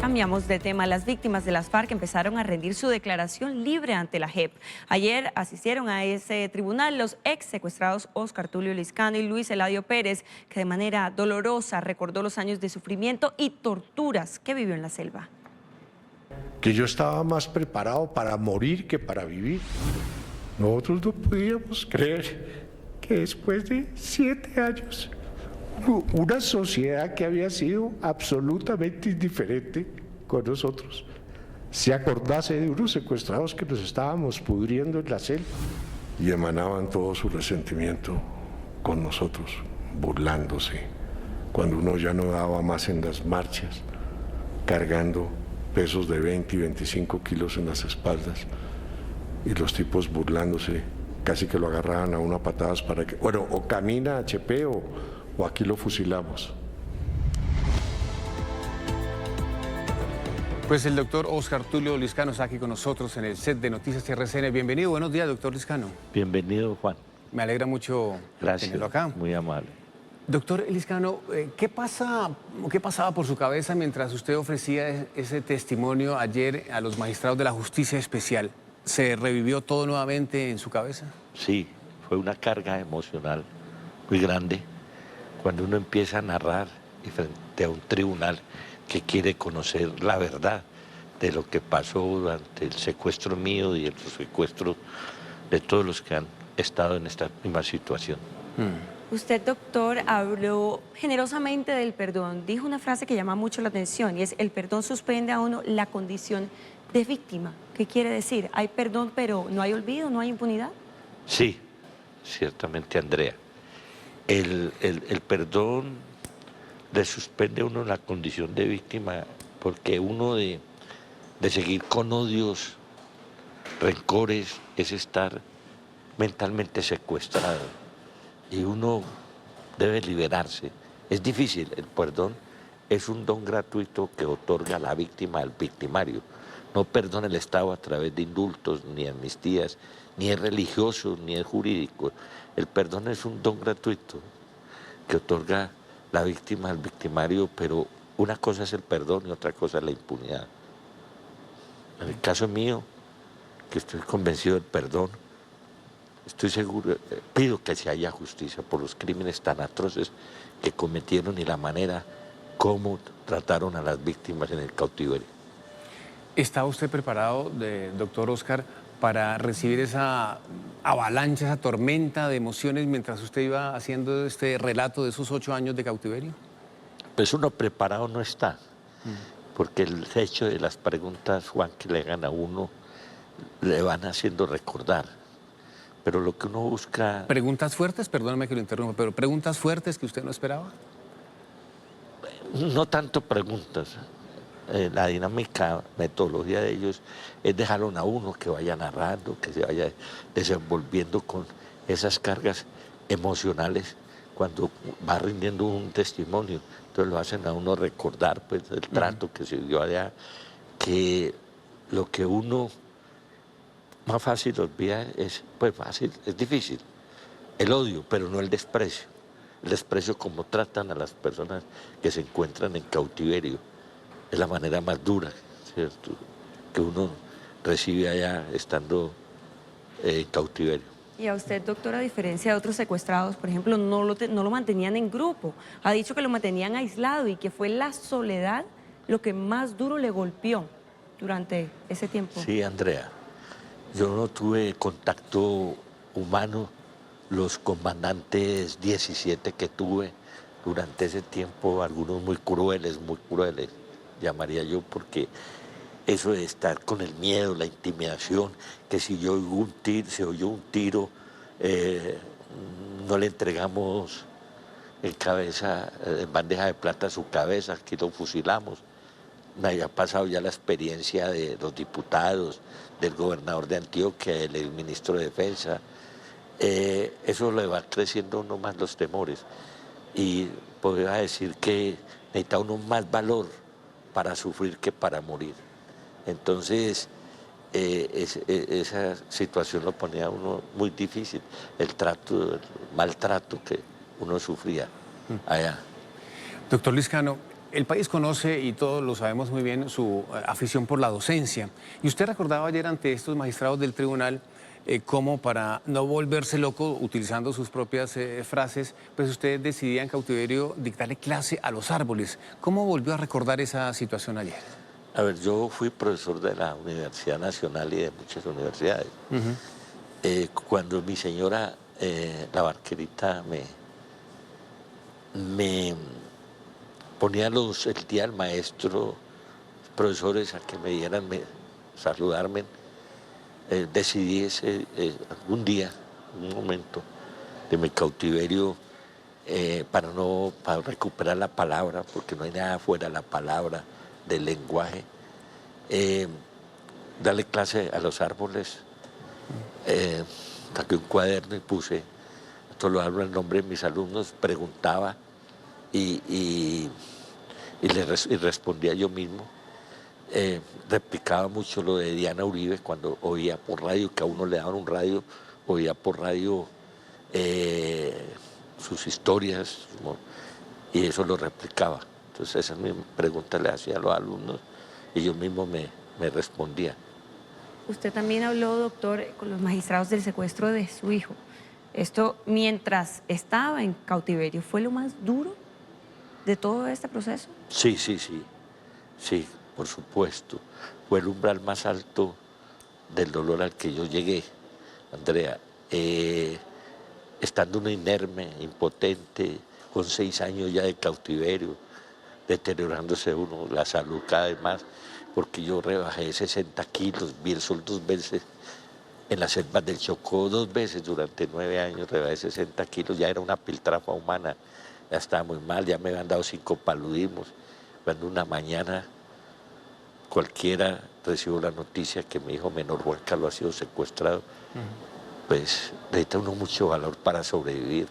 Cambiamos de tema. Las víctimas de las FARC empezaron a rendir su declaración libre ante la JEP. Ayer asistieron a ese tribunal los ex secuestrados Óscar Tulio Liscano y Luis Eladio Pérez, que de manera dolorosa recordó los años de sufrimiento y torturas que vivió en la selva. Que yo estaba más preparado para morir que para vivir. Nosotros no podíamos creer que después de 7 años, una sociedad que había sido absolutamente indiferente con nosotros, se acordase de unos secuestrados que nos estábamos pudriendo en la selva. Y emanaban todo su resentimiento con nosotros, burlándose, cuando uno ya no daba más en las marchas, cargando pesos de 20 y 25 kilos en las espaldas, y los tipos burlándose, casi que lo agarraban a una patadas para que, bueno, o camina HP o aquí lo fusilamos. Pues el doctor Óscar Tulio Liscano está aquí con nosotros en el set de Noticias RCN. Bienvenido, buenos días, doctor Liscano. Bienvenido, Juan. Me alegra mucho tenerlo acá. Muy amable. Doctor Liscano, ¿qué pasaba por su cabeza mientras usted ofrecía ese testimonio ayer a los magistrados de la Justicia Especial? ¿Se revivió todo nuevamente en su cabeza? Sí, fue una carga emocional muy grande cuando uno empieza a narrar y frente a un tribunal que quiere conocer la verdad de lo que pasó durante el secuestro mío y el secuestro de todos los que han estado en esta misma situación. Usted, doctor, habló generosamente del perdón. Dijo una frase que llama mucho la atención y es: el perdón suspende a uno la condición de víctima. ¿Qué quiere decir? ¿Hay perdón pero no hay olvido, no hay impunidad? Sí, ciertamente, Andrea. El perdón le suspende a uno la condición de víctima, porque uno de seguir con odios, rencores, es estar mentalmente secuestrado. Y uno debe liberarse. Es difícil, el perdón es un don gratuito que otorga la víctima al victimario. No perdona el Estado a través de indultos, ni amnistías, ni es religioso, ni es jurídico. El perdón es un don gratuito que otorga la víctima al victimario, pero una cosa es el perdón y otra cosa es la impunidad. En el caso mío, que estoy convencido del perdón, estoy seguro, pido que se haya justicia por los crímenes tan atroces que cometieron y la manera como trataron a las víctimas en el cautiverio. ¿Estaba usted preparado, doctor Óscar, para recibir esa avalancha, esa tormenta de emociones mientras usted iba haciendo este relato de esos 8 años de cautiverio? Pues uno preparado no está, porque el hecho de las preguntas, Juan, que le hagan a uno, le van haciendo recordar. Pero lo que uno busca... ¿Preguntas fuertes? Perdóname que lo interrumpa, pero ¿preguntas fuertes que usted no esperaba? No tanto preguntas. La dinámica, metodología de ellos es dejarlo a uno que vaya narrando, que se vaya desenvolviendo con esas cargas emocionales cuando va rindiendo un testimonio. Entonces lo hacen a uno recordar pues el trato que se dio allá, que lo que uno más fácil olvida es, pues fácil, es difícil, el odio, pero no el desprecio. El desprecio como tratan a las personas que se encuentran en cautiverio. Es la manera más dura, ¿cierto?, que uno recibe allá estando en cautiverio. Y a usted, doctor, a diferencia de otros secuestrados, por ejemplo, no lo mantenían en grupo. Ha dicho que lo mantenían aislado y que fue la soledad lo que más duro le golpeó durante ese tiempo. Sí, Andrea. Yo no tuve contacto humano. Los comandantes 17 que tuve durante ese tiempo, algunos muy crueles, llamaría yo, porque eso de estar con el miedo, la intimidación, que si yo oigo un tiro, se oyó un tiro, no le entregamos en cabeza, en bandeja de plata su cabeza, aquí lo fusilamos. Me había pasado ya la experiencia de los diputados, del gobernador de Antioquia, del ministro de Defensa. Eso le va creciendo uno más los temores. Y podría decir que necesita uno más valor para sufrir que para morir. Entonces, esa situación lo ponía a uno muy difícil, el maltrato que uno sufría allá. Doctor Liscano, El país conoce, y todos lo sabemos muy bien, su afición por la docencia. Y usted recordaba ayer ante estos magistrados del tribunal cómo, para no volverse loco, utilizando sus propias frases, pues usted decidía en cautiverio dictarle clase a los árboles. ¿Cómo volvió a recordar esa situación ayer? A ver, yo fui profesor de la Universidad Nacional y de muchas universidades. Cuando mi señora, la barquerita, me ponía el día del maestro, profesores a que me dieran, saludarme, decidí algún día, un momento de mi cautiverio, para recuperar la palabra, porque no hay nada fuera de la palabra, del lenguaje, darle clase a los árboles. Saqué un cuaderno y puse a todos los árboles el nombre de mis alumnos, preguntaba y respondía yo mismo. Replicaba mucho lo de Diana Uribe cuando oía por radio, que a uno le daban un radio, oía por radio sus historias, y eso lo replicaba. Entonces esa misma pregunta le hacía a los alumnos y yo mismo me respondía. Usted también habló, doctor, con los magistrados del secuestro de su hijo. Esto mientras estaba en cautiverio, ¿fue lo más duro de todo este proceso? Sí, por supuesto. Fue el umbral más alto del dolor al que yo llegué, Andrea. Estando uno inerme, impotente, con 6 años ya de cautiverio, deteriorándose uno, la salud cada vez más, porque yo rebajé 60 kilos, vi el sol 2 veces en las selvas del Chocó, 2 veces durante 9 años, rebajé 60 kilos, ya era una piltrafa humana, ya estaba muy mal, ya me habían dado 5 paludismos. Cuando una mañana cualquiera recibo la noticia que mi hijo menor Juan Carlos ha sido secuestrado, pues necesita uno mucho valor para sobrevivir,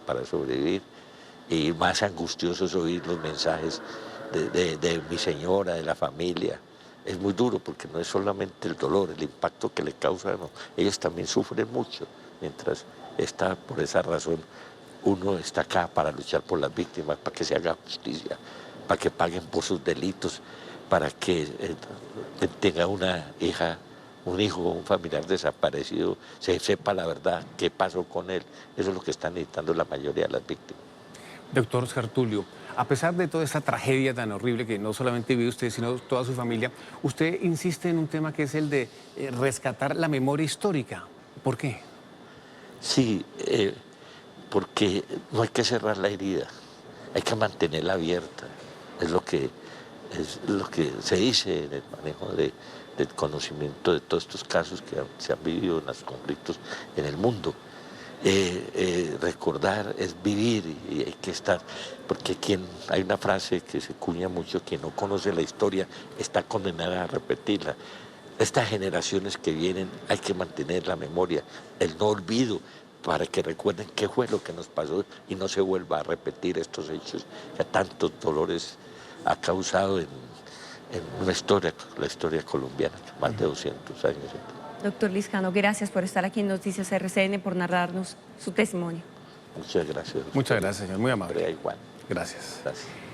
y más angustioso es oír los mensajes de mi señora, de la familia. Es muy duro porque no es solamente el dolor, el impacto que le causa, no. Ellos también sufren mucho, mientras está, por esa razón, uno está acá para luchar por las víctimas, para que se haga justicia, para que paguen por sus delitos, para que tenga una hija, un hijo, un familiar desaparecido, se sepa la verdad, qué pasó con él. Eso es lo que están necesitando la mayoría de las víctimas. Doctor Oscar Tulio, a pesar de toda esta tragedia tan horrible que no solamente vive usted, sino toda su familia, usted insiste en un tema que es el de rescatar la memoria histórica. ¿Por qué? Sí, porque no hay que cerrar la herida, hay que mantenerla abierta. Es lo que se dice en el manejo del conocimiento de todos estos casos que se han vivido en los conflictos en el mundo. Recordar es vivir y hay que estar, porque hay una frase que se cuña mucho: quien no conoce la historia está condenada a repetirla. Estas generaciones que vienen hay que mantener la memoria, el no olvido, para que recuerden qué fue lo que nos pasó y no se vuelva a repetir estos hechos que tantos dolores ha causado en una historia, la historia colombiana, más de 200 años. Doctor Liscano, gracias por estar aquí en Noticias RCN, por narrarnos su testimonio. Muchas gracias. Muchas gracias, señor. Muy amable. Igual. Gracias. Gracias.